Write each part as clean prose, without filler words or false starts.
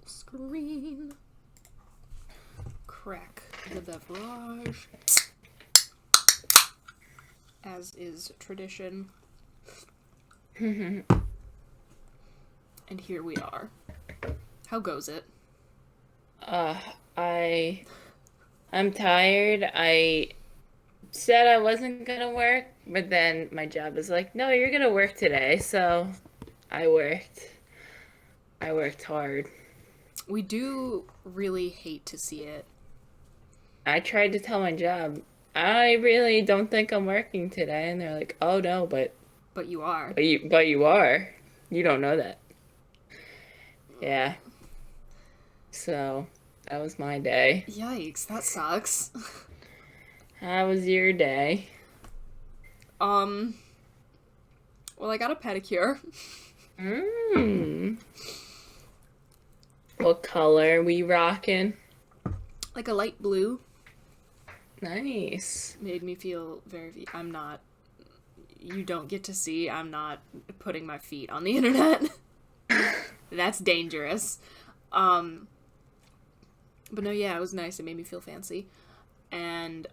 screen. Crack the beverage. As is tradition. And here we are. How goes it? I'm tired. I said I wasn't gonna work, but then my job was like, no, you're gonna work today. So I worked. I worked hard. We do really hate to see it. I tried to tell my job, I really don't think I'm working today, and they're like, oh no, but you are. But you are. You don't know that. Yeah. So that was my day. Yikes, that sucks. How was your day? Well, I got a pedicure. What color we rocking? Like a light blue. Nice. Made me feel very... You don't get to see, I'm not putting my feet on the internet. That's dangerous. But no, yeah, it was nice. It made me feel fancy. And,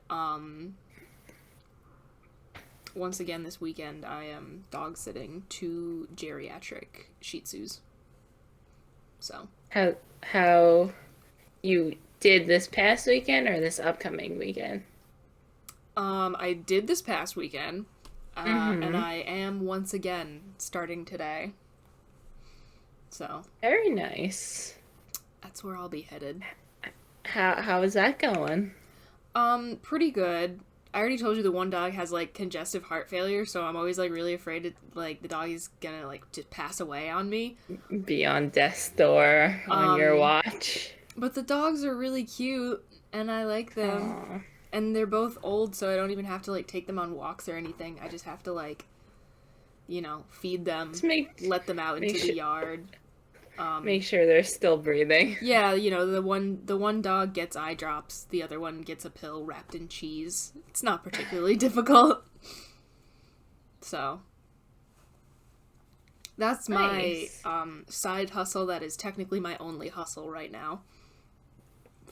once again this weekend, I am dog sitting 2 geriatric Shih Tzus. So. How you did this past weekend or this upcoming weekend? I did this past weekend. And I am once again starting today. So. Very nice. That's where I'll be headed. How is that going? Pretty good. I already told you the one dog has, like, congestive heart failure, so I'm always, like, really afraid that, like, the dog is gonna, like, just pass away on me. Be on death's door on your watch. But the dogs are really cute, and I like them. Aww. And they're both old, so I don't even have to, like, take them on walks or anything. I just have to, like, you know, feed them, let them out into the yard. Make sure they're still breathing. Yeah, you know, the one dog gets eye drops, the other one gets a pill wrapped in cheese. It's not particularly difficult. So, that's nice. my side hustle that is technically my only hustle right now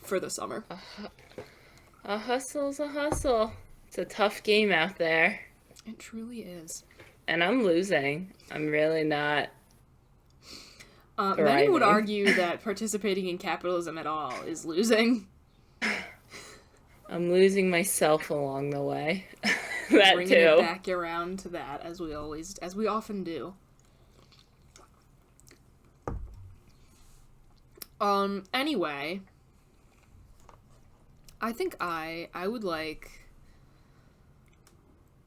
for the summer. A hustle's a hustle. It's a tough game out there. It truly is. And I'm losing. I'm really not. Many would argue that participating in capitalism at all is losing. I'm losing myself along the way. That Bringing too. it back around to that, as we often do. Anyway, I think I'd like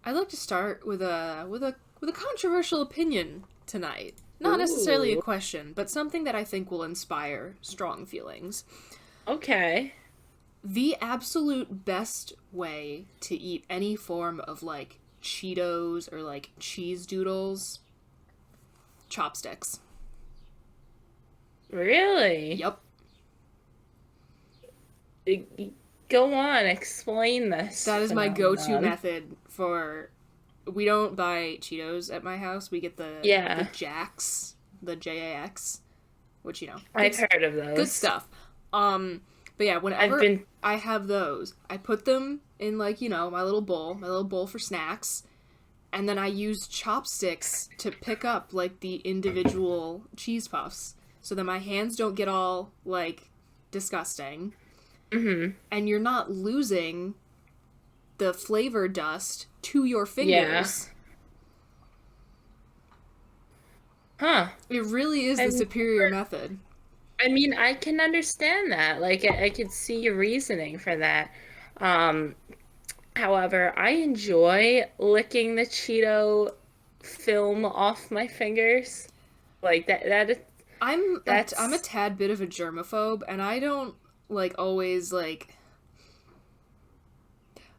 to start with a controversial opinion tonight. Not necessarily a question, but something that I think will inspire strong feelings. Okay. The absolute best way to eat any form of, like, Cheetos or, like, cheese doodles, chopsticks. Really? Yep. Go on, explain this. That is my go-to method for... We don't buy Cheetos at my house. We get the Jax, the Jax, which, you know... I've heard of those. Good stuff. But yeah, whenever I have those, I put them in, like, you know, my little bowl for snacks, and then I use chopsticks to pick up, like, the individual cheese puffs, so that my hands don't get all, like, disgusting. Mm-hmm. And you're not losing the flavor dust to your fingers. Yeah. Huh. It really is the superior method. I mean, I can understand that. Like, I could see your reasoning for that. However, I enjoy licking the Cheeto film off my fingers. Like, I'm a tad bit of a germaphobe, and I don't, like, always, like...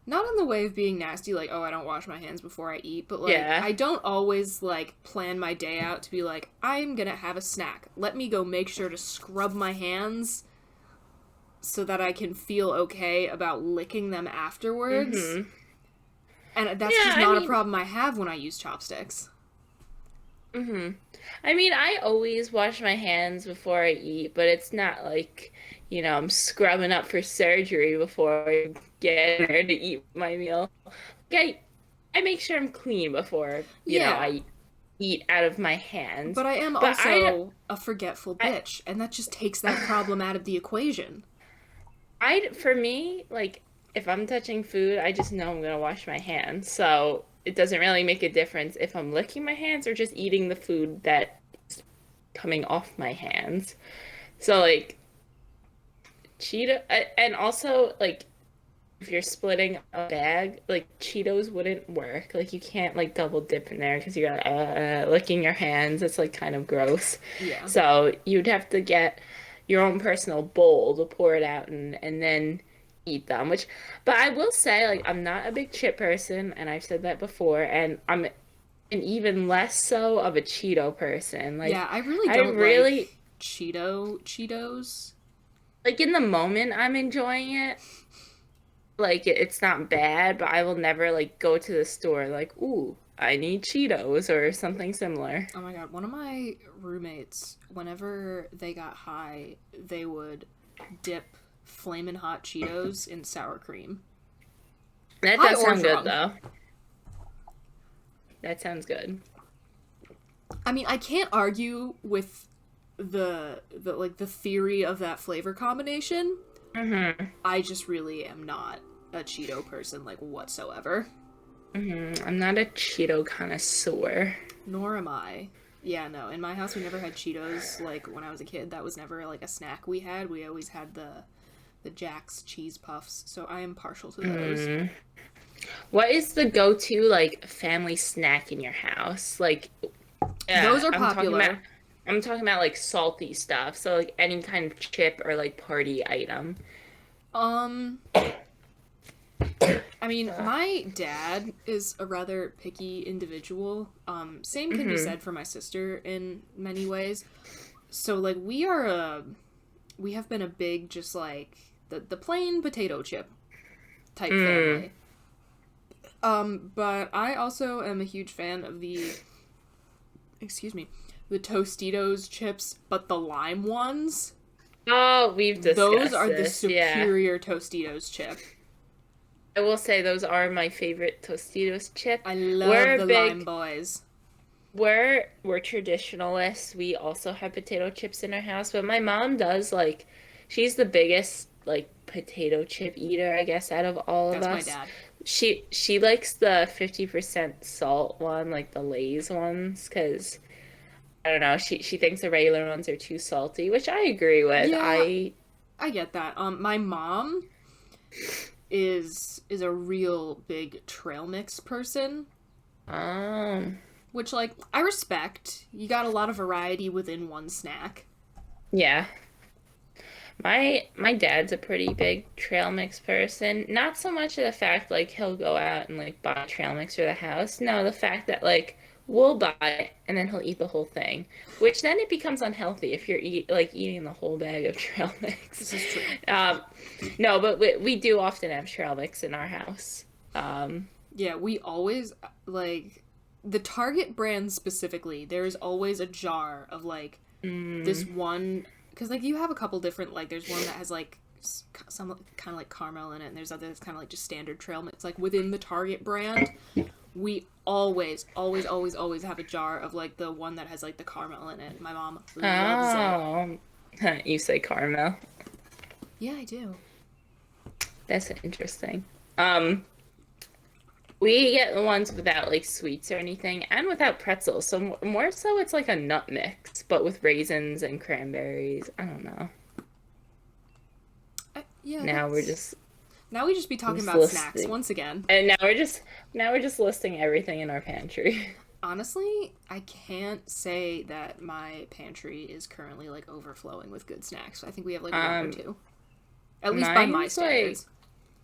Not in the way of being nasty, like, oh, I don't wash my hands before I eat, but, like, I don't always, like, plan my day out to be like, I'm gonna have a snack. Let me go make sure to scrub my hands so that I can feel okay about licking them afterwards. Mm-hmm. And that's just not a problem I have when I use chopsticks. Mm-hmm. I mean, I always wash my hands before I eat, but it's not like, I'm scrubbing up for surgery before I get in there to eat my meal. Like, I make sure I'm clean before, Yeah, I eat out of my hands. but I am But also a forgetful I, bitch, and that just takes that problem out of the equation. for me, like, if I'm touching food, I just know I'm gonna wash my hands. So it doesn't really make a difference if I'm licking my hands or just eating the food that's coming off my hands. So like Cheeto, and also like if you're splitting a bag, like Cheetos wouldn't work. Like you can't like double dip in there because you're licking your hands. It's like kind of gross. Yeah. So you'd have to get your own personal bowl to pour it out and then eat them. But I will say like I'm not a big chip person, and I've said that before, and I'm an even less so of a Cheeto person. Like Yeah, I really I don't really like Cheetos. like in the moment I'm enjoying it. Like it's not bad, but I will never like go to the store like, ooh, I need Cheetos or something similar. Oh my god, one of my roommates, whenever they got high, they would dip flamin' hot Cheetos in sour cream. That High does or sound good drunk. though. That sounds good. I mean, I can't argue with the theory of that flavor combination. Mm-hmm. I just really am not a Cheeto person, like, whatsoever. Mm-hmm. I'm not a Cheeto connoisseur. Nor am I. Yeah, no. In my house, we never had Cheetos. Like, when I was a kid, that was never, like, a snack we had. We always had the Jack's cheese puffs, so I am partial to those. Mm. What is the go-to like family snack in your house? Like, Those are I'm talking about popular. like salty stuff. So like any kind of chip or like party item. Um, I mean, my dad is a rather picky individual. Same can be Mm-hmm. said for my sister in many ways. So, like, we have been a big, just like, the plain potato chip type Mm. family. But I also am a huge fan of excuse me, the Tostitos chips, but the lime ones. Oh, we've Those discussed are the this. Yeah. superior Tostitos chip. I will say those are my favorite Tostitos chip. I love We're a the lime big boys. we're traditionalists. We also have potato chips in our house, but my mom does like she's the biggest like potato chip eater, I guess, out of all of That's my us. dad. She likes the 50% salt one, like the Lay's ones, because I don't know, she thinks the regular ones are too salty, which I agree with. Yeah, I get that. My mom is a real big trail mix person, um which like I respect. You got a lot of variety within one snack. yeah. My dad's a pretty big trail mix person. Not so much of the fact like he'll go out and like buy trail mix for the house. No, the fact that like we'll buy it and then he'll eat the whole thing, which then it becomes unhealthy if you're eating the whole bag of trail mix. This is true. Um, no, but we do often have trail mix in our house. Yeah, we always like the Target brand specifically. There's always a jar of like this one because like you have a couple different like there's one that has like some kind of like caramel in it, and there's other that's kind of like just standard trail mix. Like within the Target brand, we always have a jar of like the one that has like the caramel in it. My mom loves it. Oh, you say caramel. Yeah, I do. That's interesting. We get the ones without like sweets or anything, and without pretzels. So more so, it's like a nut mix, but with raisins and cranberries. I don't know. Yeah. Now we're just Now we just be talking just about snacks listing, once again. and now we're just listing everything in our pantry. Honestly, I can't say that my pantry is currently like overflowing with good snacks. I think we have like one or two. At least by my Mine's like standards.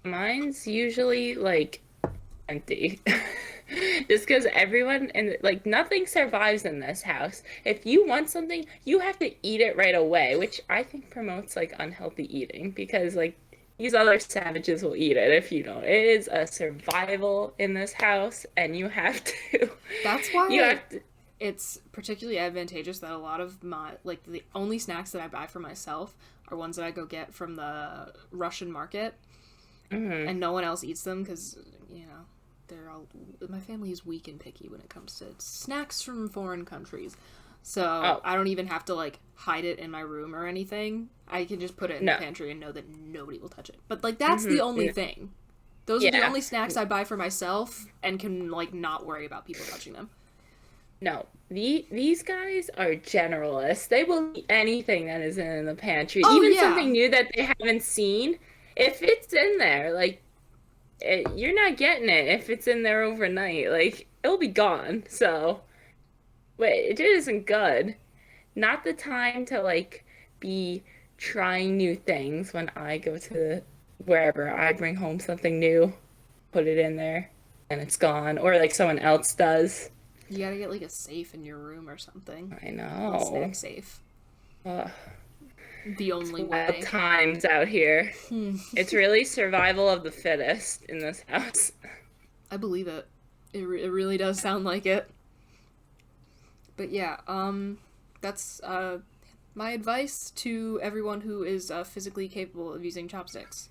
mine's usually like empty. Just because everyone and like nothing survives in this house. If you want something, you have to eat it right away, which I think promotes like unhealthy eating because like these other savages will eat it if you don't. It is a survival in this house, and you have to. That's You why have to. it's particularly advantageous that a lot of my, like, the only snacks that I buy for myself are ones that I go get from the Russian market, and no one else eats them because, you know, my family is weak and picky when it comes to snacks from foreign countries. So I don't even have to, like, hide it in my room or anything. I can just put it in the pantry and know that nobody will touch it. But, like, that's the only thing. Those are the only snacks I buy for myself and can, like, not worry about people touching them. No, these guys are generalists. They will eat anything that is in the pantry. Something new that they haven't seen. If it's in there, like, you're not getting it if it's in there overnight. Like, it'll be gone. So, but it isn't good. Not the time to, like, be trying new things when I go to wherever. I bring home something new, put it in there, and it's gone. Or, like, someone else does. You gotta get, like, a safe in your room or something. I know. A snack safe. The only wild way. Times out here. It's really survival of the fittest in this house. I believe it. It really does sound like it. But yeah, that's my advice to everyone who is physically capable of using chopsticks.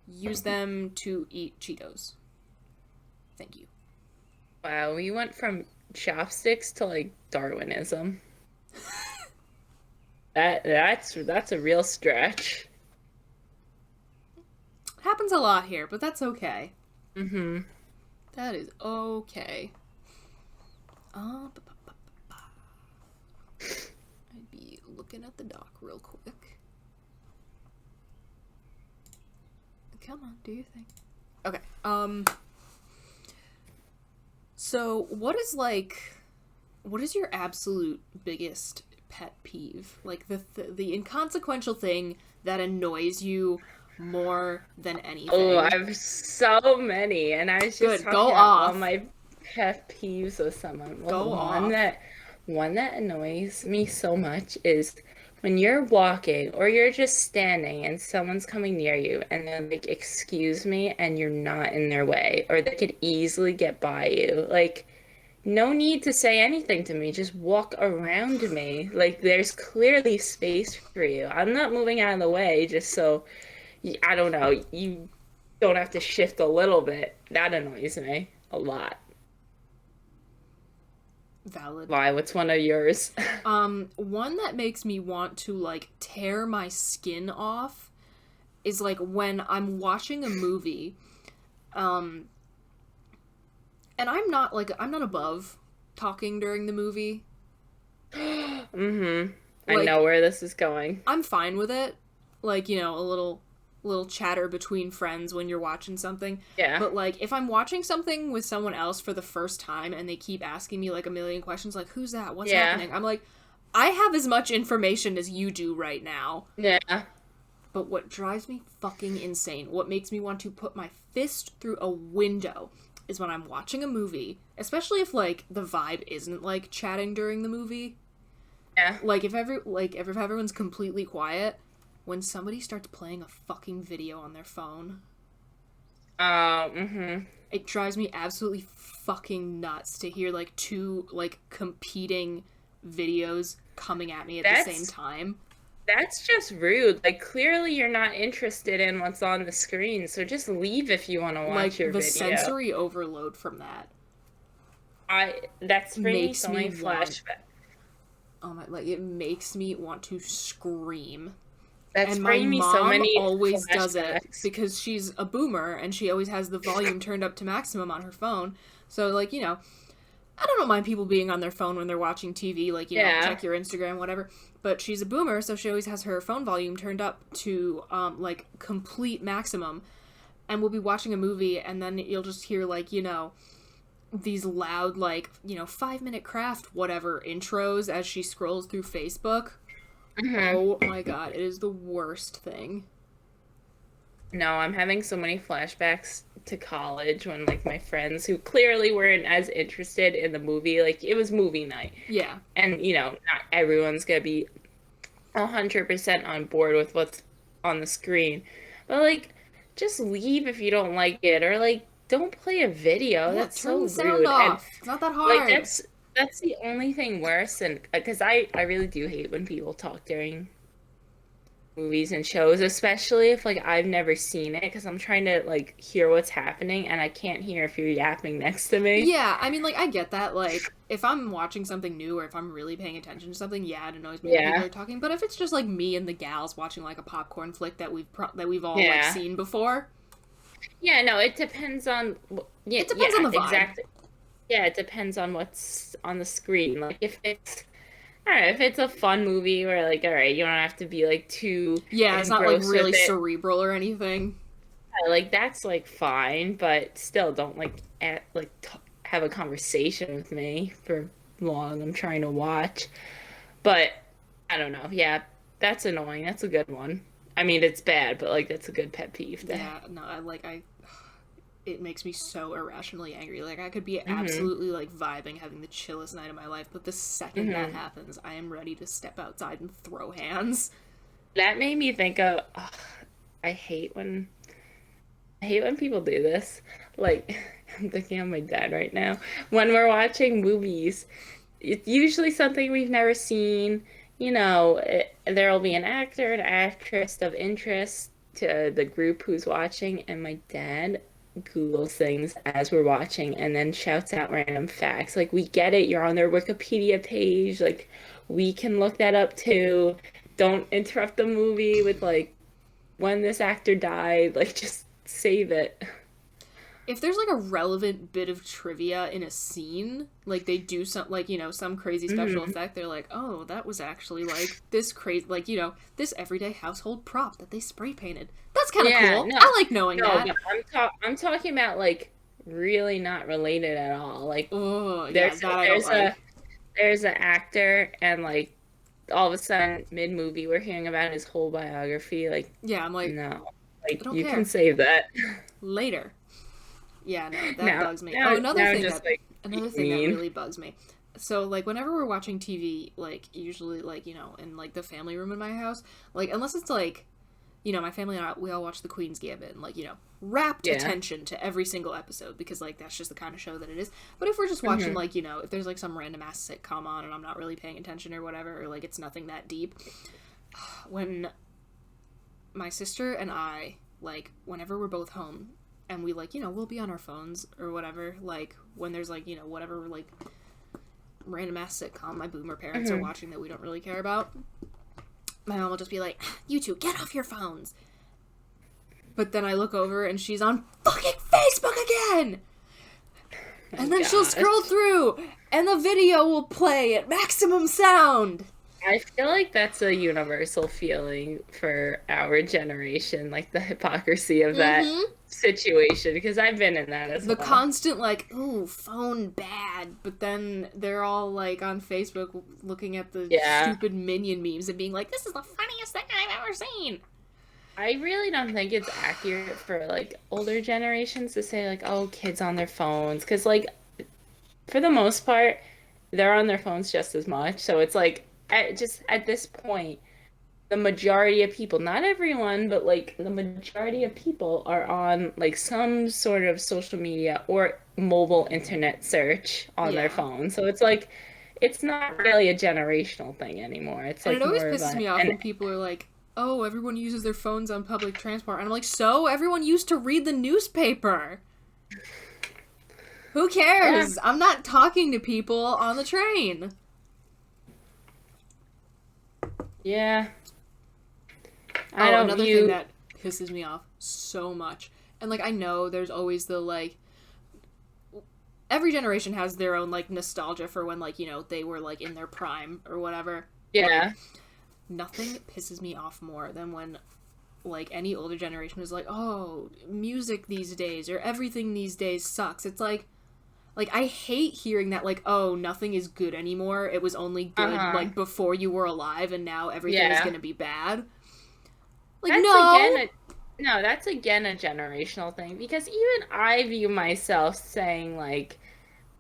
Use them to eat Cheetos. Thank you. Wow, we went from chopsticks to, like, Darwinism. That's a real stretch. Happens a lot here, but that's okay. Mm-hmm. That is okay. I'd be looking at the dock real quick. Come on, do your thing. Okay. So, what is your absolute biggest pet peeve? Like, the inconsequential thing that annoys you more than anything? Oh, I have so many, and I was just talking about all my pet peeves with someone. Well, one that annoys me so much is when you're walking or you're just standing and someone's coming near you and they're like, excuse me, and you're not in their way, or they could easily get by you. Like, no need to say anything to me. Just walk around me. Like, there's clearly space for you. I'm not moving out of the way just so, I don't know, you don't have to shift a little bit. That annoys me a lot. Valid. Why? What's one of yours? One that makes me want to, like, tear my skin off is, like, when I'm watching a movie, and I'm not above talking during the movie. Mm-hmm. Like, I know where this is going. I'm fine with it. Like, you know, a little chatter between friends when you're watching something. Yeah. But, like, if I'm watching something with someone else for the first time and they keep asking me, like, a million questions, like, who's that? What's happening? I'm like, I have as much information as you do right now. Yeah. But what drives me fucking insane, what makes me want to put my fist through a window, is when I'm watching a movie, especially if, like, the vibe isn't, like, chatting during the movie. Yeah. Like, if everyone's completely quiet, when somebody starts playing a fucking video on their phone. It drives me absolutely fucking nuts to hear, like, two, like, competing videos coming at me at the same time. That's just rude. Like, clearly you're not interested in what's on the screen, so just leave if you want to watch your video. The sensory overload from that. That's bringing so many flashbacks. Oh my, like, it makes me want to scream. That's bringing me so many always flashbacks. does it because she's a boomer and she always has the volume turned up to maximum on her phone. So, like, you know, I don't mind people being on their phone when they're watching TV, like, you know, check your Instagram, whatever. But she's a boomer, so she always has her phone volume turned up to, like, complete maximum. And we'll be watching a movie, and then you'll just hear, like, you know, these loud, like, you know, 5-minute craft, whatever, intros as she scrolls through Facebook. Mm-hmm. Oh my god, it is the worst thing. No, I'm having so many flashbacks to college when, like, my friends who clearly weren't as interested in the movie, like, it was movie night. Yeah. And, you know, not everyone's gonna be 100% on board with what's on the screen. But, like, just leave if you don't like it, or, like, don't play a video. Yeah, that's turn so the sound rude. off. And, it's not that hard. Like, That's the only thing worse, and because I really do hate when people talk during movies and shows, especially if like I've never seen it, because I'm trying to like hear what's happening and I can't hear if you're yapping next to me. Yeah, I mean, like, I get that. Like, if I'm watching something new or if I'm really paying attention to something, yeah, it annoys me when people Yeah, are talking. But if it's just like me and the gals watching like a popcorn flick that we've all like yeah, seen before, yeah. No, it depends on yeah, it depends on yeah, the vibe. exactly. Yeah, it depends on what's on the screen. Like if it's all right, if it's a fun movie where like all right, you don't have to be like too Yeah, it's not like engrossed with really it. cerebral or anything. Like that's like fine, but still don't like have a conversation with me for long. I'm trying to watch, but I don't know. Yeah, that's annoying. That's a good one. I mean, it's bad, but like that's a good pet peeve to have. Yeah, no, I it makes me so irrationally angry. Like I could be Hmm. absolutely like vibing, having the chillest night of my life, but the second that Hmm. happens, I am ready to step outside and throw hands. That made me think of. Ugh, I hate when people do this. Like, I'm thinking of my dad right now. When we're watching movies, it's usually something we've never seen. There'll be an actor, an actress of interest to the group who's watching, and my dad Googles things as we're watching and then shouts out random facts. Like, we get it, you're on their Wikipedia page. Like, we can look that up too. Don't interrupt the movie with, like, when this actor died. Like, just save it. If there's like a relevant bit of trivia in a scene, like they do some like, some crazy special Hmm. effect, they're like, "Oh, that was actually like this crazy like, this everyday household prop that they spray painted." That's kind of Yeah, cool. no, I like knowing no, that. but I'm talking about like really not related at all. Like Oh, yeah, there's that I don't there's a like. there's an actor and like all of a sudden mid movie we're hearing about his whole biography. Like Yeah, I'm like, no, I like don't you can care. save that. Later. Yeah, no, that Now bugs me. now Oh, now just like another being thing that mean. really bugs me. So, like, whenever we're watching TV, like, usually, like, in, like, the family room in my house, like, unless it's, like, my family and I, we all watch The Queen's Gambit and, like, rapt Yeah. attention to every single episode because, like, that's just the kind of show that it is. But if we're just watching, Hmm. like, if there's, like, some random ass sitcom on and I'm not really paying attention or whatever, or, like, it's nothing that deep, when my sister and I, like, whenever we're both home, and we, like, we'll be on our phones or whatever, like, when there's, like, whatever, like, random ass sitcom my boomer parents are Hmm. watching that we don't really care about, my mom will just be like, "You two, get off your phones." But then I look over and she's on fucking Facebook again! Oh And then she'll gosh. scroll through, and the video will play at maximum sound! I feel like that's a universal feeling for our generation, like the hypocrisy of that Mm-hmm. situation, because I've been in that as The well. constant like, ooh, phone bad, but then they're all like on Facebook looking at the Yeah. stupid minion memes and being like, this is the funniest thing I've ever seen. I really don't think it's accurate for like older generations to say like, oh, kids on their phones, because like for the most part, they're on their phones just as much. So it's like at this point, the majority of people, not everyone, but like the majority of people are on like some sort of social media or mobile internet search on their Yeah. phone. So it's like it's not really a generational thing anymore. It's And it like always more of pisses a me off and when people are like, oh, everyone uses their phones on public transport. And I'm like, so? Everyone used to read the newspaper. Who yeah, cares? I'm not talking to people on the train. yeah. I Oh, don't another thing use that pisses me off so much. And like, I know there's always the like, every generation has their own like nostalgia for when like they were like in their prime or whatever. Like yeah. nothing pisses me off more than when like any older generation is like, oh, music these days or everything these days sucks. It's like I hate hearing that, like, oh, nothing is good anymore, it was only good Uh-huh. like before you were alive and now everything is Yeah. gonna be bad. Like, That's again no. a no, that's again a generational thing because even I view myself saying like,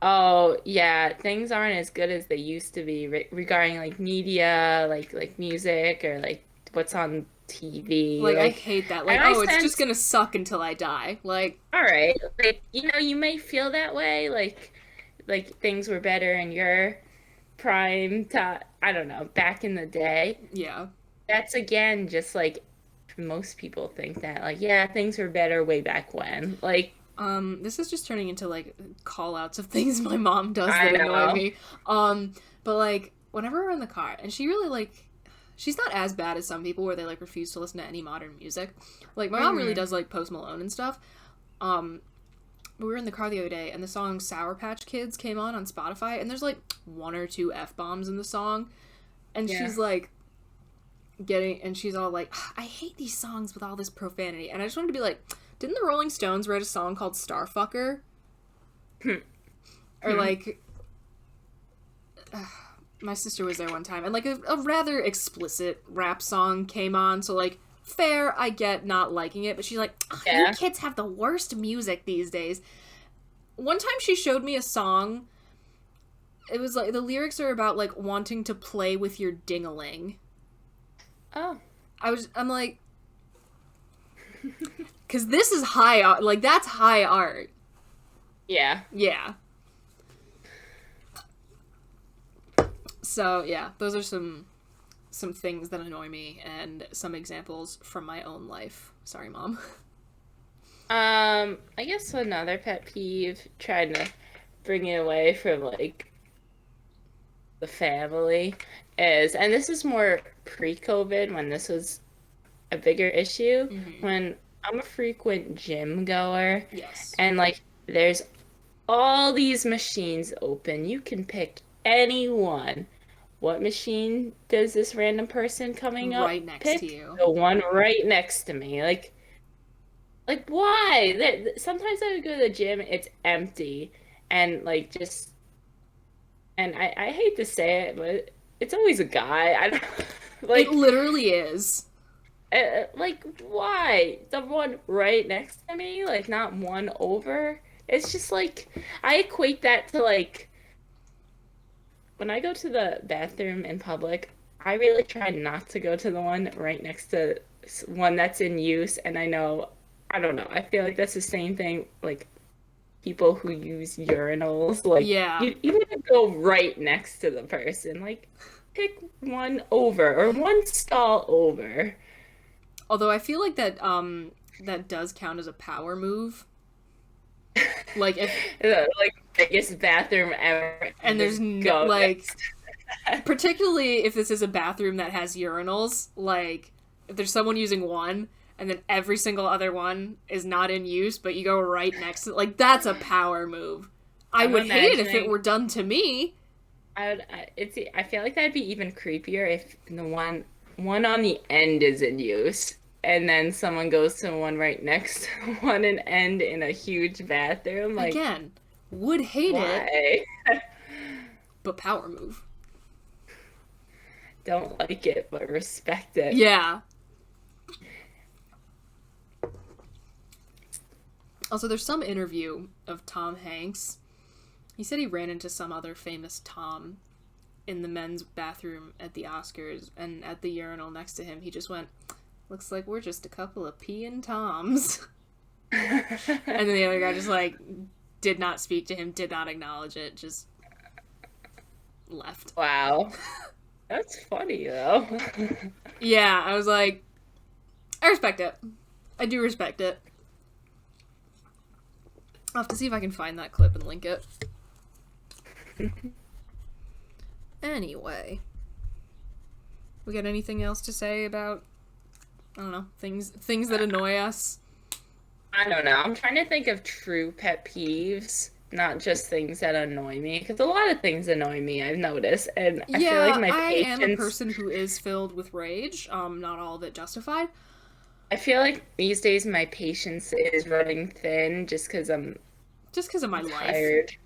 oh yeah, things aren't as good as they used to be regarding like media, like music or like what's on TV. Like, I Like, hate that. Like, and I oh, it's just sense, gonna suck until I die. Like, all right, like you may feel that way, like like things were better in your prime time, I don't know, back in the day. Yeah. That's again just like most people think that, like, yeah, things were better way back when. Like, this is just turning into like call outs of things my mom does I that annoy know. me. But like whenever we're in the car and she really like she's not as bad as some people where they like refuse to listen to any modern music. Like my mom really does like Post Malone and stuff. We were in the car the other day and the song Sour Patch Kids came on Spotify and there's like one or two F-bombs in the song. And she's like she's all like, I hate these songs with all this profanity. And I just wanted to be like, didn't the Rolling Stones write a song called Starfucker? Or like, my sister was there one time and like a rather explicit rap song came on. So like, fair, I get not liking it, but she's like, you kids have the worst music these days. One time she showed me a song. It was like, the lyrics are about like wanting to play with your ding-a-ling. Oh. I'm like, because this is high art. Like, that's high art. Yeah. Yeah. So, yeah, those are some things that annoy me and some examples from my own life. Sorry, Mom. I guess another pet peeve, trying to bring it away from, like, the family is, and this is more pre-COVID when this was a bigger issue, when I'm a frequent gym goer. Yes. And, like, there's all these machines open. You can pick any one. What machine does this random person coming up right next pick? to you? The one right next to me. Like why? Sometimes I would go to the gym, it's empty, and like just, and I hate to say it, but it's always a guy. I don't like. It literally is. Like, why? The one right next to me, like not one over. It's just like, I equate that to like, when I go to the bathroom in public, I really try not to go to the one right next to one that's in use. And I don't know, I feel like that's the same thing, like, people who use urinals. Like, you want to go right next to the person. Like, pick one over, or one stall over. Although I feel like that, that does count as a power move. Like, if... like, biggest bathroom ever. And there's no, like... particularly if this is a bathroom that has urinals, like, if there's someone using one, and then every single other one is not in use, but you go right next to... Like, that's a power move. I would hate it if it were done to me. I feel like that'd be even creepier if the one on the end is in use, and then someone goes to one right next to one and end in a huge bathroom. Like, again, would hate it, but power move. Don't like it, but respect it. Yeah. Also, there's some interview of Tom Hanks. He said he ran into some other famous Tom in the men's bathroom at the Oscars, and at the urinal next to him, he just went, "Looks like we're just a couple of peeing Toms." And then the other guy just, like, did not speak to him, did not acknowledge it, just left. Wow. That's funny, though. Yeah, I was like, I respect it. I do respect it. I'll have to see if I can find that clip and link it. Anyway. We got anything else to say about, I don't know, things that annoy us? I don't know. I'm trying to think of true pet peeves, not just things that annoy me, because a lot of things annoy me, I've noticed, and I feel like my patience... I am a person who is filled with rage, not all of it justified. I feel like these days my patience is running thin just because of my tired. Life.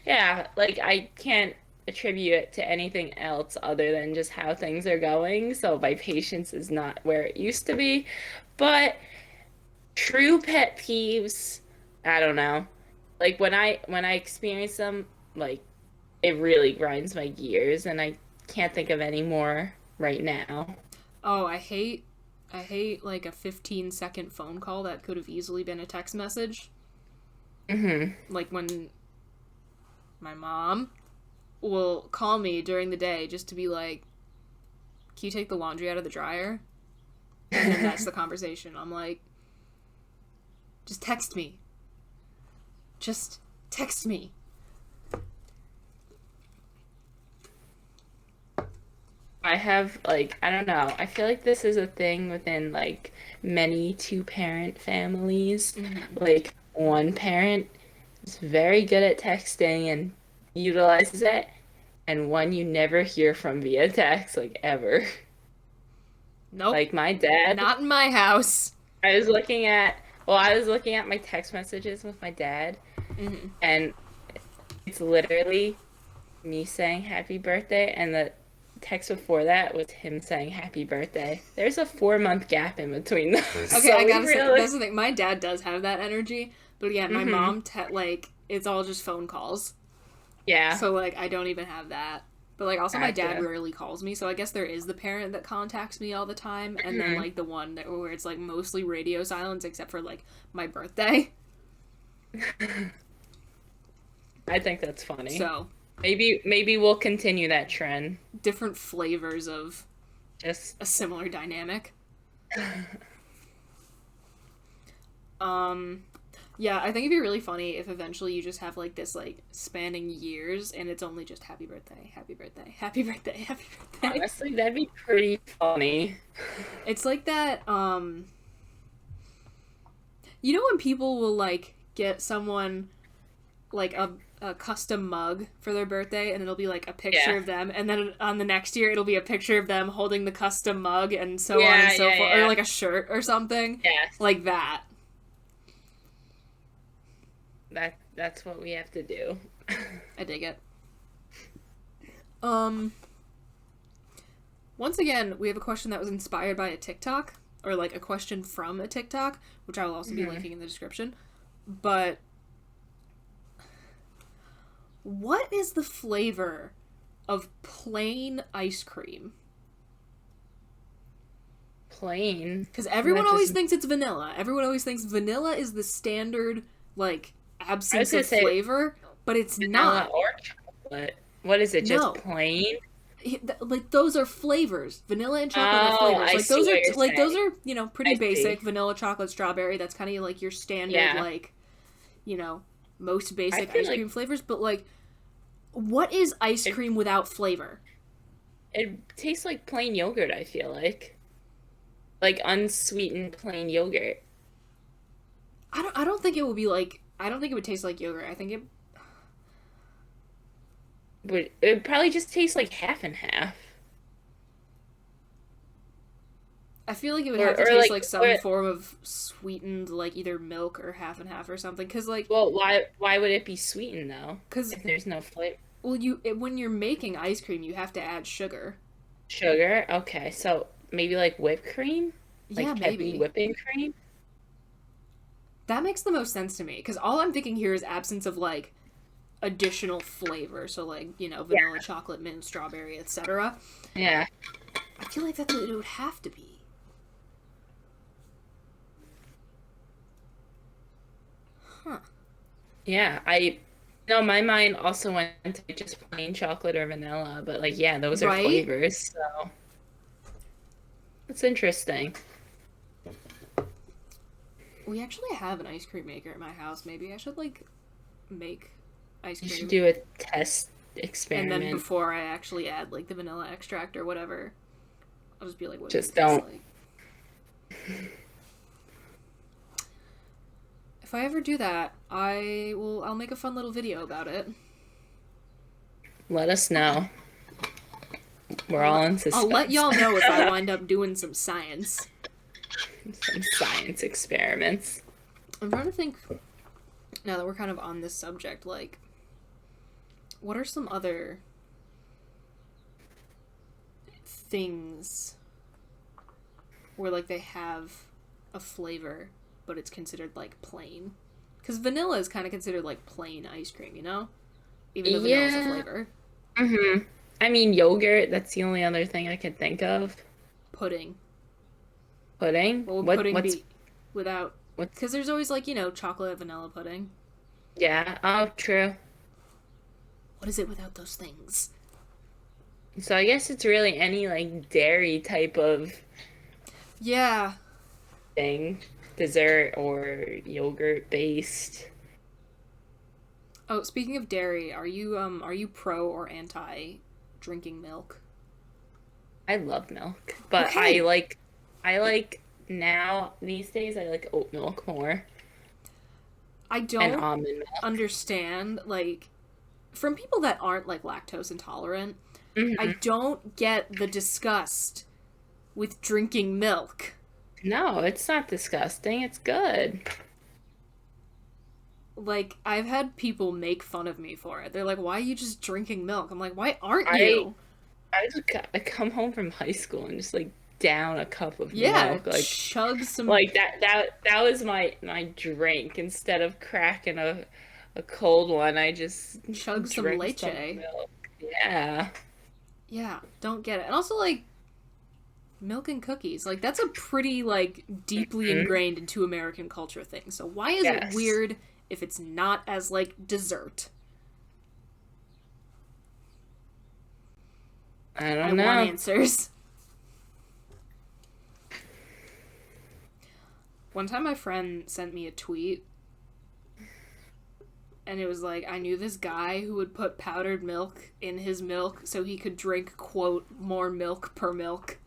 Yeah, like, I can't attribute it to anything else other than just how things are going, so my patience is not where it used to be. But true pet peeves, I don't know. Like, when I experience them, like, it really grinds my gears, and I can't think of any more right now. Oh, I hate like a 15-second phone call that could have easily been a text message. Mm-hmm. Like when my mom will call me during the day just to be like, can you take the laundry out of the dryer? And then that's the conversation. I'm like, just text me. Just text me. I have, like, I don't know. I feel like this is a thing within, like, many two-parent families. Mm-hmm. Like, one parent is very good at texting and utilizes it, and one you never hear from via text, like, ever. Nope. Like, my dad. Not in my house. I was looking at my text messages with my dad, Mm-hmm. and it's literally me saying happy birthday, and the text before that was him saying happy birthday. There's a 4-month gap in between those. Okay, So I gotta say, that's the thing. My dad does have that energy, but again, my mom, like, it's all just phone calls. Yeah. So, like, I don't even have that. But, like, also my dad rarely calls me, so I guess there is the parent that contacts me all the time, and then, like, the one where it's, like, mostly radio silence, except for, like, my birthday. I think that's funny. So... Maybe we'll continue that trend. Different flavors of just a similar dynamic. Yeah, I think it'd be really funny if eventually you just have, like, this, like, spanning years, and it's only just happy birthday, happy birthday, happy birthday, happy birthday. Honestly, that'd be pretty funny. It's like that, you know when people will, like, get someone, like, a custom mug for their birthday, and it'll be like a picture of them, and then on the next year it'll be a picture of them holding the custom mug, and so on and so forth, or like a shirt or something. Like that. That's what we have to do. I dig it. Once again, we have a question that was inspired by a TikTok, or like a question from a TikTok, which I will also be linking in the description. But what is the flavor of plain ice cream? Plain? Because everyone always thinks it's vanilla. Everyone always thinks vanilla is the standard, like, absence of flavor, but it's not. Vanilla or chocolate. What is it, just plain? Like, those are flavors. Vanilla and chocolate are flavors. Those are, you know, pretty basic. Vanilla, chocolate, strawberry. That's kind of like your standard, like, you know, most basic ice cream flavors, but, like, what is ice cream without flavor? It tastes like plain yogurt, I feel like. Like unsweetened plain yogurt. I don't think it would be like, I don't think it would taste like yogurt. I think it would probably just taste like half and half. I feel like it would have to taste like some form of sweetened, like either milk or half and half or something. Cause like, well, why would it be sweetened though? Because if there's no flavor. Well, when you're making ice cream, you have to add sugar. Sugar? Okay, so maybe like whipped cream? Like yeah, maybe whipping cream? That makes the most sense to me. Because all I'm thinking here is absence of like additional flavor. So like, you know, vanilla, chocolate, mint, strawberry, etc. Yeah. I feel like that's what it would have to be. Huh. Yeah, no, my mind also went to just plain chocolate or vanilla, but like, yeah, those are flavors, so it's interesting. We actually have an ice cream maker at my house. Maybe I should like make ice cream. You should do a test experiment. And then before I actually add like the vanilla extract or whatever, I'll just be like, what just don't. Like? If I ever do that, I'll make a fun little video about it. Let us know. We're all in suspense. I'll let y'all know if I wind up doing some science. Some science experiments. I'm trying to think, now that we're kind of on this subject, like, what are some other things where, like, they have a flavor, but it's considered, like, plain? Because vanilla is kind of considered, like, plain ice cream, you know? Even though vanilla's a flavor. Mm-hmm. I mean, yogurt, that's the only other thing I could think of. Pudding. Pudding? What would pudding be without... Because there's always, like, you know, chocolate vanilla pudding. Yeah. Oh, true. What is it without those things? So I guess it's really any like dairy type of Yeah. thing, dessert or yogurt based. Oh, speaking of dairy, are you pro or anti drinking milk? I love milk, but Okay. I like now these days I like oat milk more I and don't almond milk. understand, like, from people that aren't, like, lactose intolerant, I Hmm. don't get the disgust with drinking milk. No, it's not disgusting. It's good. Like, I've had people make fun of me for it. They're like, why are you just drinking milk? I'm like, why aren't I you? I come home from high school and just like down a cup of Yeah, milk chug some, like that was my drink instead of cracking a cold one. I just chug some drink some leche. milk. Yeah. Yeah, don't get it. And also, like, milk and cookies. Like, that's a pretty, like, deeply Hmm. ingrained into American culture thing. So why is it Yes. weird if it's not as, like, dessert? I I don't want know. answers. One time my friend sent me a tweet and it was like, I knew this guy who would put powdered milk in his milk so he could drink, quote, more milk per milk.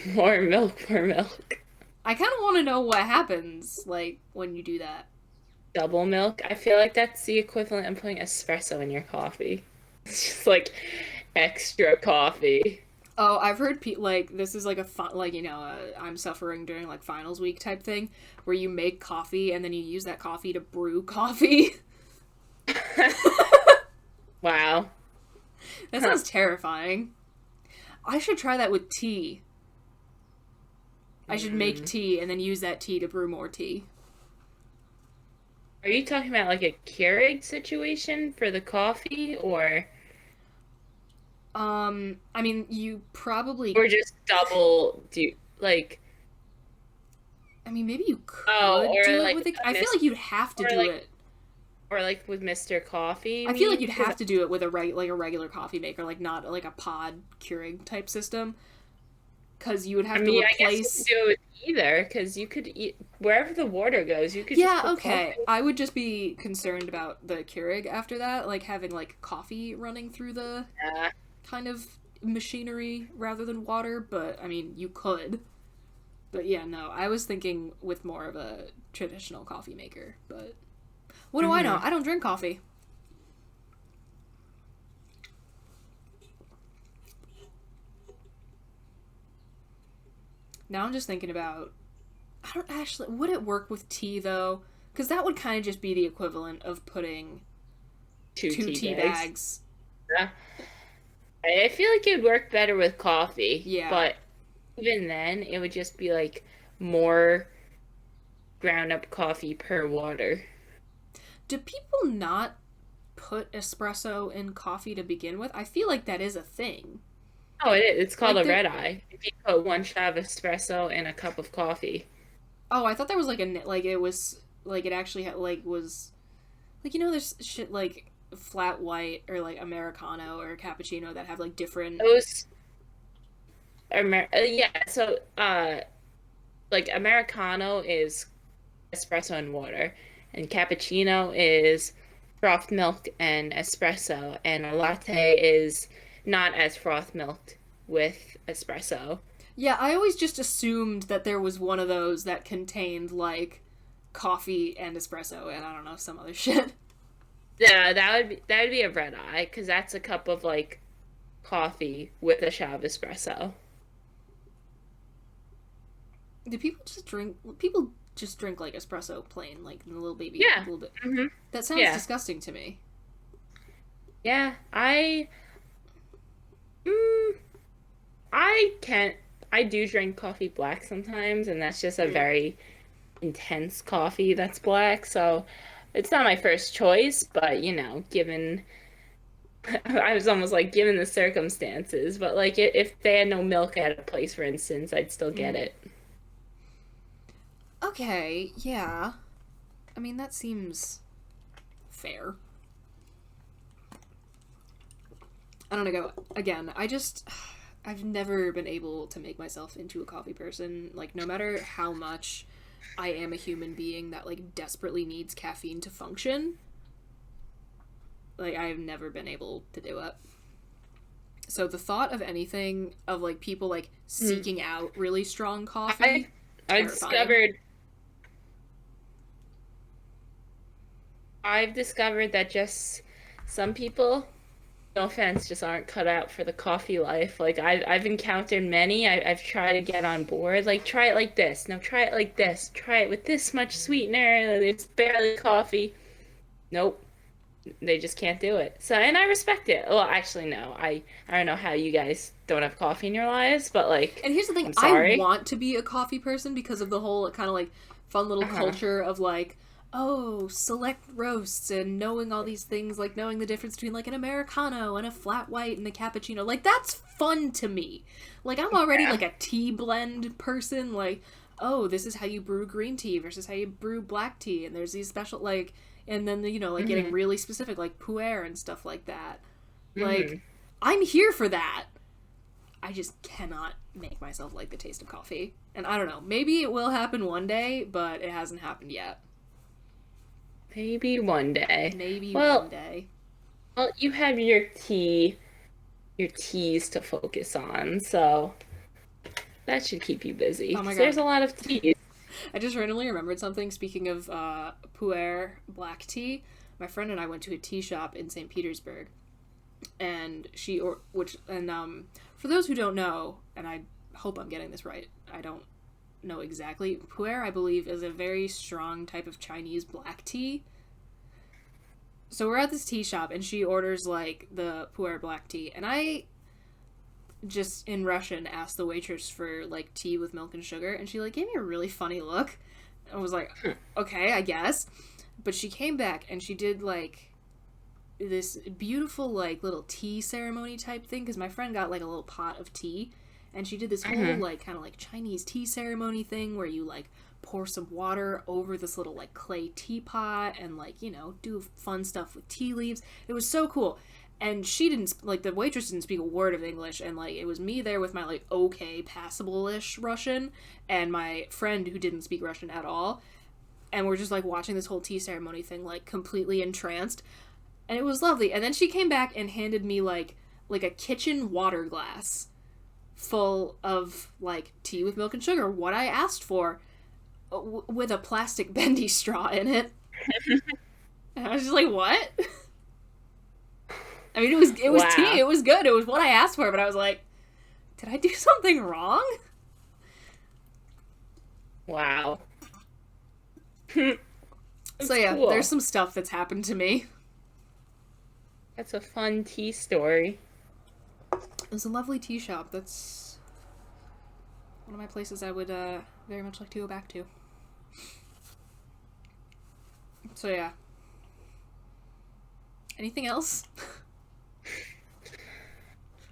More milk for milk. I kind of want to know what happens, like, when you do that. Double milk. I feel like that's the equivalent of putting espresso in your coffee. It's just like extra coffee. Oh, I've heard like this is like like I'm suffering during like finals week type thing where you make coffee and then you use that coffee to brew coffee. Wow. That Huh. sounds terrifying. I should try that with tea. I should make Mm. tea and then use that tea to brew more tea. Are you talking about like a Keurig situation for the coffee I mean, you probably. or just double do like I mean, maybe you oh could or do it like with a. a I feel mis like you'd have to do it. or like with Mr. Coffee, you I feel like mean? you'd Because have to do it with like a regular coffee maker, like not like a pod Keurig type system, because you would I have to mean, I guess you could replace. do it with either because you could eat wherever the water goes, you could just Yeah, put okay. coffee. I would just be concerned about the Keurig after that, like having like coffee running through the Yeah. kind of machinery rather than water, but I mean, you could. But yeah, no, I was thinking with more of a traditional coffee maker, but what do I know? Hmm. I don't drink coffee. Now I'm just thinking about I don't actually would it work with tea though? Cuz that would kind of just be the equivalent of putting Two two tea tea bags. bags. Yeah. I feel like it would work better with coffee, Yeah. but even then, it would just be like more ground up coffee per water. Do people not put espresso in coffee to begin with? I feel like that is a thing. Oh, it is. It's called Like a there red eye. If you put one shot of espresso in a cup of coffee. Oh, I thought there was like like it was like it actually had like was like there's shit like flat white or like americano or cappuccino that have like different. Those yeah, so like Americano is espresso and water, and cappuccino is froth milk and espresso, and a latte is not as froth milked with espresso. Yeah, I always just assumed that there was one of those that contained like coffee and espresso and I don't know some other shit. Yeah, that would be a red eye because that's a cup of like coffee with a shot of espresso. Do people just drink like espresso plain like in the little baby Yeah. little bit. Hmm. That sounds Yeah. disgusting to me. Yeah. Mm, I can't. I do drink coffee black sometimes, and that's just a Mm. very intense coffee that's black. So it's not my first choice, but given I was almost like given the circumstances, but like if they had no milk at a place, for instance, I'd still get Mm. it. Okay, yeah. I mean that seems fair. I don't know, again, I've never been able to make myself into a coffee person. Like, no matter how much I am a human being that, like, desperately needs caffeine to function, like, I've never been able to do it. So the thought of anything, of, like, people, like, seeking out really strong coffee, I've discovered that just some people, no offense, just aren't cut out for the coffee life. Like, I've encountered many. I've tried to get on board. Like, try it like this. No, try it like this. Try it with this much sweetener. It's barely coffee. Nope. They just can't do it. So, and I respect it. Well, actually, no. I don't know how you guys don't have coffee in your lives, but, like, and here's the thing, I want to be a coffee person because of the whole kind of, like, fun little culture of, like, oh, select roasts and knowing all these things, like, knowing the difference between, like, an Americano and a flat white and a cappuccino. Like, that's fun to me. Like, I'm already, like, a tea blend person. Like, oh, this is how you brew green tea versus how you brew black tea, and there's these special, like... And then, you know, like, getting really specific, like, pu'er and stuff like that. Like, I'm here for that. I just cannot make myself like the taste of coffee. And I don't know, maybe it will happen one day, but it hasn't happened yet. Maybe one day. Maybe one day. Well, you have your teas to focus on, so that should keep you busy. Oh my God. There's a lot of teas. I just randomly remembered something. Speaking of pu'er black tea, my friend and I went to a tea shop in St. Petersburg, and for those who don't know, and I hope I'm getting this right, I don't know exactly. Pu'er, I believe, is a very strong type of Chinese black tea. So we're at this tea shop, and she orders, like, the pu'er black tea, and I just in Russian asked the waitress for, like, tea with milk and sugar, and she, like, gave me a really funny look. I was like, okay, I guess. But she came back and she did, like, this beautiful, like, little tea ceremony type thing, because my friend got, like, a little pot of tea, and she did this whole, like, kind of, like, Chinese tea ceremony thing where you, like, pour some water over this little, like, clay teapot and, like, you know, do fun stuff with tea leaves. It was so cool. And she didn't, like, the waitress didn't speak a word of English, and, like, it was me there with my, like, okay, passable-ish Russian, and my friend who didn't speak Russian at all, and we're just, like, watching this whole tea ceremony thing, like, completely entranced, and it was lovely. And then she came back and handed me, like a kitchen water glass full of, like, tea with milk and sugar, what I asked for, with a plastic bendy straw in it. And I was just like, what? I mean, it was tea, it was good, it was what I asked for, but I was like, did I do something wrong? Wow. So yeah, cool. There's some stuff that's happened to me. That's a fun tea story. It was a lovely tea shop. That's one of my places I would very much like to go back to. So yeah. Anything else?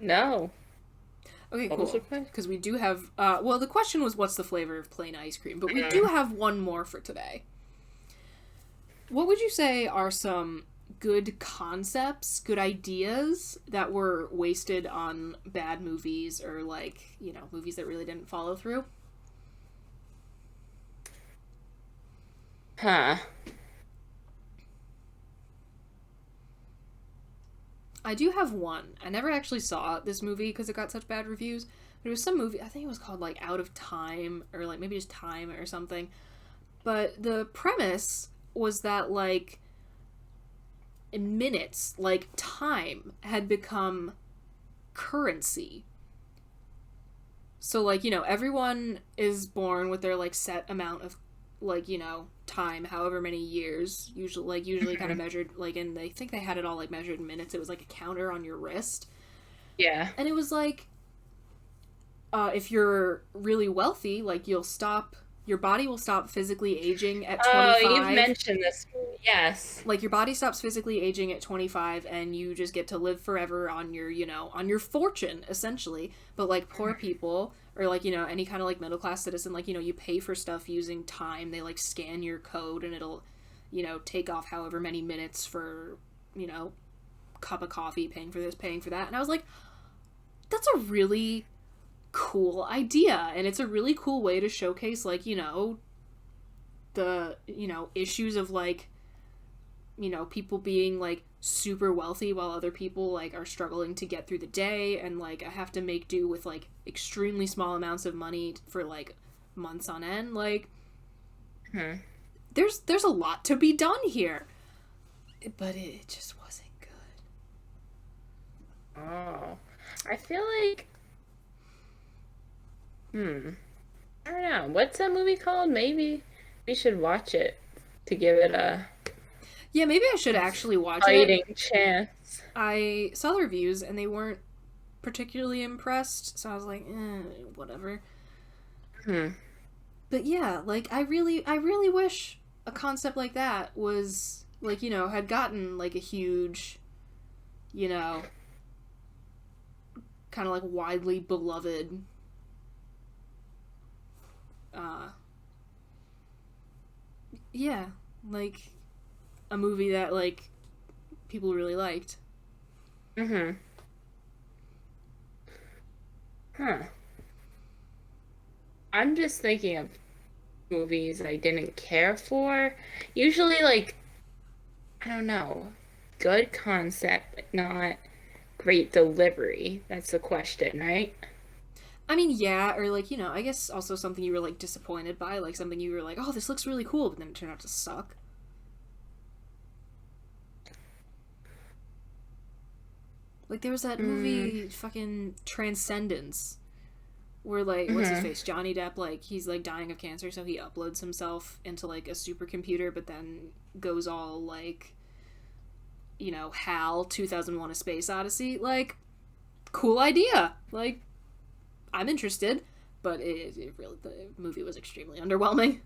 No. Okay, cool. Because we do have... well, the question was, what's the flavor of plain ice cream? But we do have one more for today. What would you say are some good concepts, good ideas that were wasted on bad movies or, like, you know, movies that really didn't follow through? Huh. I do have one. I never actually saw this movie because it got such bad reviews. But it was some movie, I think it was called, like, Out of Time, or, like, maybe just Time or something. But the premise was that, like, in minutes, like, time had become currency. So, like, you know, everyone is born with their, like, set amount of, like, you know, time, however many years, usually kind of measured, like, and I think they had it all, like, measured in minutes. It was, like, a counter on your wrist. Yeah. And it was, like, if you're really wealthy, like, your body will stop physically aging at 25. Oh, you've mentioned this. Yes. Like, your body stops physically aging at 25, and you just get to live forever on your, you know, on your fortune, essentially. But, like, poor people, or, like, you know, any kind of, like, middle-class citizen, like, you know, you pay for stuff using time. They, like, scan your code, and it'll, you know, take off however many minutes for, you know, cup of coffee, paying for this, paying for that. And I was like, that's a really cool idea. And it's a really cool way to showcase, like, you know, the, you know, issues of, like, you know, people being, like, super wealthy while other people, like, are struggling to get through the day, and, like, I have to make do with, like, extremely small amounts of money for, like, months on end. Like, there's a lot to be done here. But it just wasn't good. Oh. I feel like... I don't know. What's that movie called? Maybe we should watch it to give it a... Yeah, maybe I should actually watch fighting chance. I saw the reviews, and they weren't particularly impressed, so I was like, whatever. But yeah, like, I really wish a concept like that was, like, you know, had gotten, like, a huge, you know, kind of, like, widely beloved, yeah, like, a movie that, like, people really liked. I'm just thinking of movies I didn't care for. Usually, like, I don't know, good concept, but not great delivery. That's the question, right? I mean, yeah, or, like, you know, I guess also something you were, like, disappointed by, like, something you were like, oh, this looks really cool, but then it turned out to suck. Like, there was that movie, fucking Transcendence, where, like, what's his face? Johnny Depp, like, he's, like, dying of cancer, so he uploads himself into, like, a supercomputer, but then goes all, like, you know, HAL 2001: A Space Odyssey. Like, cool idea. Like, I'm interested, but it really, the movie was extremely underwhelming.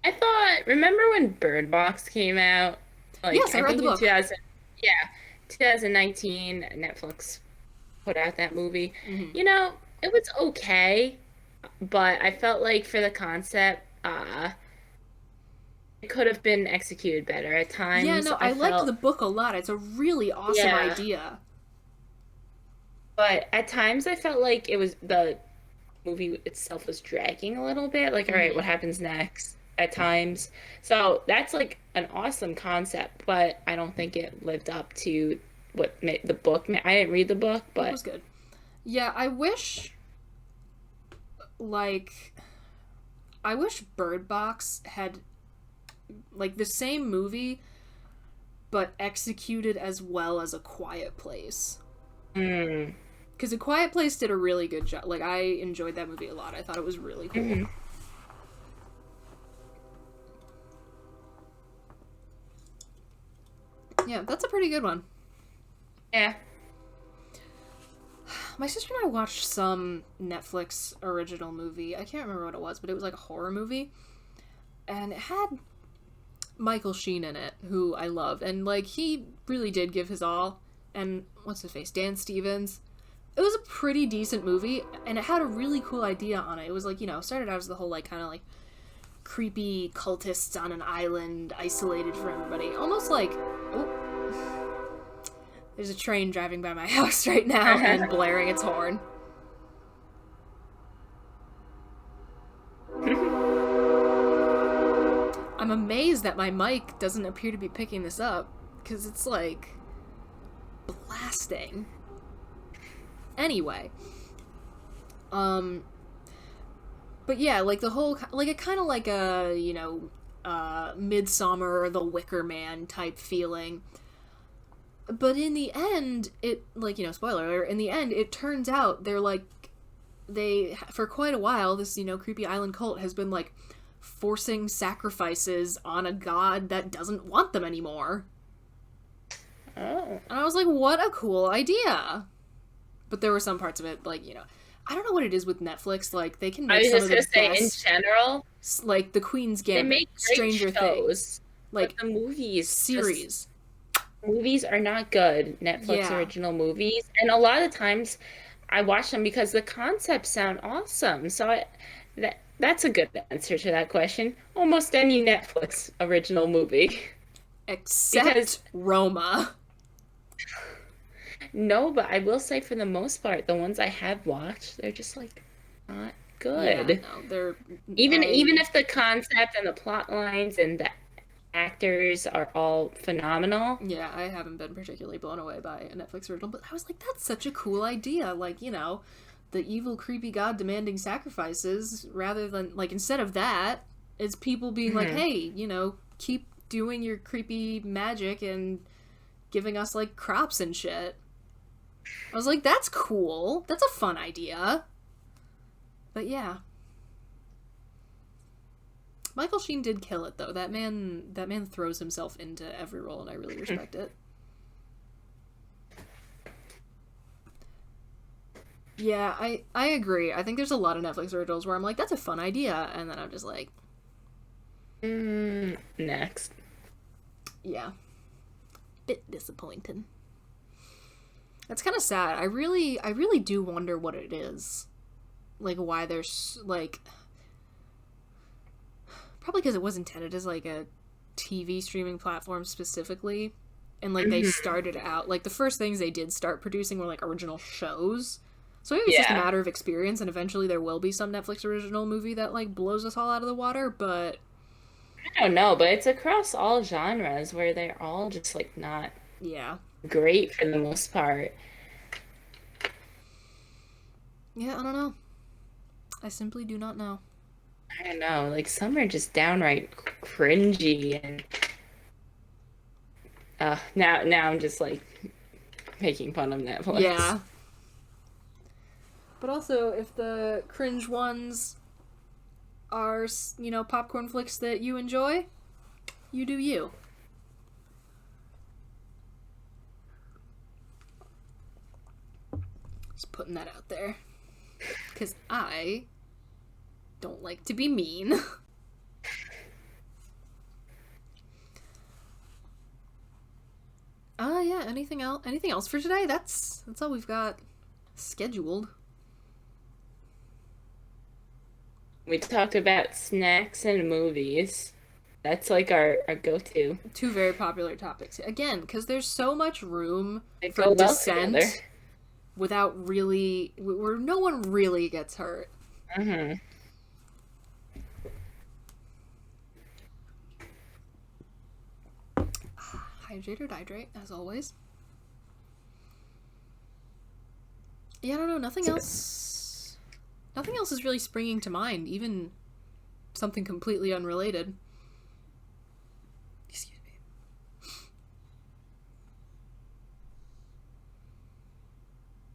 I thought, remember when Bird Box came out? Like, yes, I read the book. 2019, Netflix put out that movie. You know, it was okay, but I felt like for the concept, it could have been executed better at times. Yeah, no, I liked the book a lot. It's a really awesome idea. But at times I felt like the movie itself was dragging a little bit. Like, all right, what happens next? At times. So that's, like, an awesome concept, but I don't think it lived up to what the book... I didn't read the book, but... It was good. Yeah, I wish Bird Box had, like, the same movie, but executed as well as A Quiet Place. Because A Quiet Place did a really good job. Like, I enjoyed that movie a lot. I thought it was really cool. Yeah, that's a pretty good one. Yeah. My sister and I watched some Netflix original movie. I can't remember what it was, but it was like a horror movie. And it had Michael Sheen in it, who I love. And, like, he really did give his all. And, what's his face? Dan Stevens. It was a pretty decent movie, and it had a really cool idea on it. It was, like, you know, started out as the whole, like, kind of, like, creepy cultists on an island, isolated from everybody. Almost like... Oh. There's a train driving by my house right now and blaring its horn. I'm amazed that my mic doesn't appear to be picking this up, because it's, like, blasting. Anyway. But yeah, like, the whole, like, a kind of like a, you know, Midsummer, The Wicker Man type feeling. But in the end, it, like, you know, spoiler alert, in the end, it turns out they're, like, for quite a while, this, you know, creepy island cult has been, like, forcing sacrifices on a god that doesn't want them anymore. Oh. And I was like, what a cool idea. But there were some parts of it, like, you know, I don't know what it is with Netflix, like, they can make some of the best... I was just gonna say, in general... Like, The Queen's Gambit, they make Stranger Things. Like, the movies... Series. Movies are not good, Netflix original movies. And a lot of times, I watch them because the concepts sound awesome. So that's a good answer to that question. Almost any Netflix original movie. Except Roma. No, but I will say for the most part, the ones I have watched, they're just like not good. Yeah, no, they're even if the concept and the plot lines and the actors are all phenomenal. Yeah, I haven't been particularly blown away by a Netflix original, but I was like, that's such a cool idea. Like, you know, the evil, creepy god demanding sacrifices, rather than, like, instead of that, it's people being like, hey, you know, keep doing your creepy magic and giving us, like, crops and shit. I was like, that's cool. That's a fun idea. But yeah. Michael Sheen did kill it, though. That man throws himself into every role, and I really respect it. Yeah, I agree. I think there's a lot of Netflix originals where I'm like, that's a fun idea, and then I'm just like... next. Yeah. Bit disappointing. That's kind of sad. I really do wonder what it is. Like, why there's, like... Probably because it was intended as, like, a TV streaming platform specifically. And, like, they started out... Like, the first things they did start producing were, like, original shows. So maybe it's just a matter of experience, and eventually there will be some Netflix original movie that, like, blows us all out of the water, but... I don't know, but it's across all genres where they're all just, like, not... Yeah. Great for the most part. Yeah, I don't know. I simply do not know. I don't know, like, some are just downright cringy, and now I'm just, like, making fun of Netflix. Yeah. But also, if the cringe ones are, you know, popcorn flicks that you enjoy, you do you. Just putting that out there. Because I don't like to be mean. Yeah, anything else for today? That's all we've got scheduled. We talked about snacks and movies. That's like our go-to. Two very popular topics. Again, because there's so much room for well dissent together. Without really... where no one really gets hurt. Mm-hmm. Hydrate or dihydrate, as always. Yeah, I don't know. Nothing else is really springing to mind. Even something completely unrelated. Excuse me.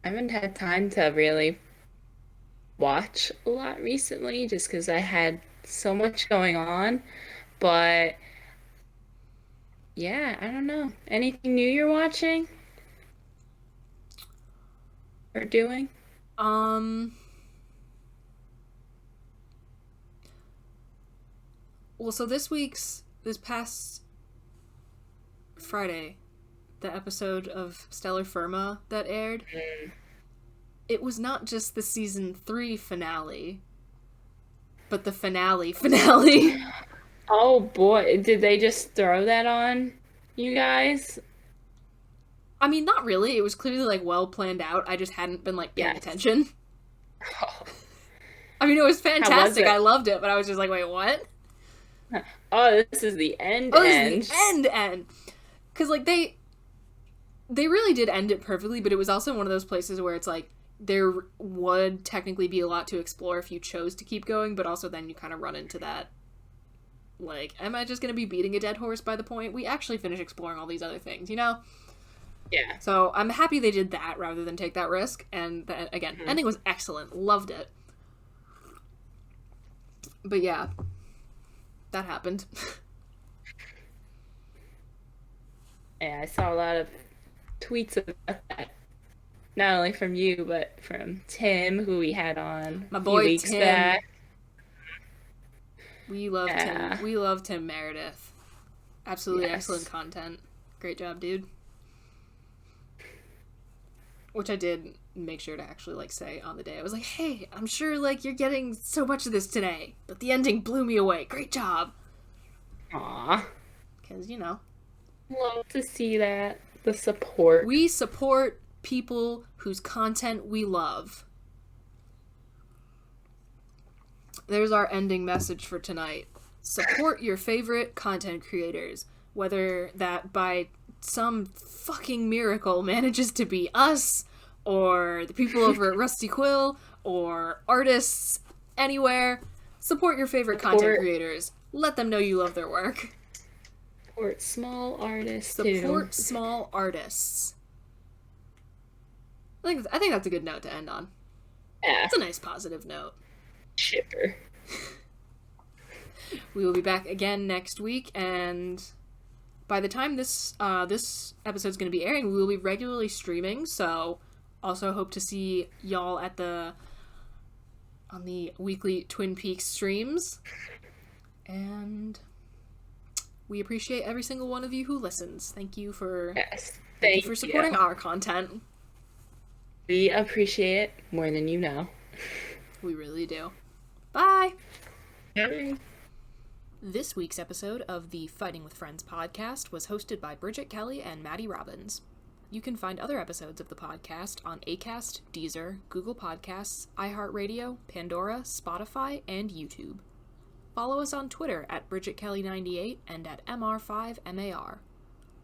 I haven't had time to really watch a lot recently just because I had so much going on. But yeah, I don't know. Anything new you're watching? Or doing? Well, so this past Friday, the episode of Stellar Firma that aired, it was not just the season 3 finale, but the finale. Oh boy, did they just throw that on you guys? I mean, not really. It was clearly, like, well planned out. I just hadn't been, like, paying attention. Oh. I mean, it was fantastic. How was it? I loved it, but I was just like, wait, what? Oh, this is the end. This is the end. Because, like, they really did end it perfectly, but it was also one of those places where it's like, there would technically be a lot to explore if you chose to keep going, but also then you kind of run into that, like, am I just going to be beating a dead horse by the point we actually finish exploring all these other things, you know? Yeah. So I'm happy they did that rather than take that risk, and again, ending was excellent. Loved it. But yeah, that happened. Yeah, I saw a lot of tweets about that. Not only from you, but from Tim, who we had on My boy a few weeks Tim. back. We love Tim. We love Tim Meredith. Absolutely excellent content. Great job, dude. Which I did make sure to actually, like, say on the day. I was like, hey, I'm sure, like, you're getting so much of this today, but the ending blew me away. Great job. Aww. Because, you know, Love to see that. The support. We support people whose content we love. There's our ending message for tonight. Support your favorite content creators, whether that by some fucking miracle manages to be us, or the people over at Rusty Quill, or artists anywhere. Support your favorite content creators. Let them know you love their work. Support small artists. Support small artists. I think that's a good note to end on. Yeah. It's a nice positive note. Shipper. We will be back again next week, and by the time this episode's going to be airing, we will be regularly streaming, so also hope to see y'all on the weekly Twin Peaks streams. And we appreciate every single one of you who listens. Thank you for supporting our content. We appreciate it more than you know. We really do. Bye! Bye. This week's episode of the Fighting with Friends podcast was hosted by Bridget Kelly and Maddie Robbins. You can find other episodes of the podcast on Acast, Deezer, Google Podcasts, iHeartRadio, Pandora, Spotify, and YouTube. Follow us on Twitter at BridgetKelly98 and at MR5MAR.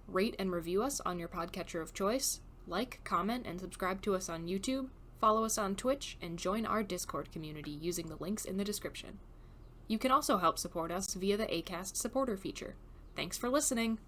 Rate and review us on your podcatcher of choice. Like, comment, and subscribe to us on YouTube. Follow us on Twitch, and join our Discord community using the links in the description. You can also help support us via the Acast supporter feature. Thanks for listening!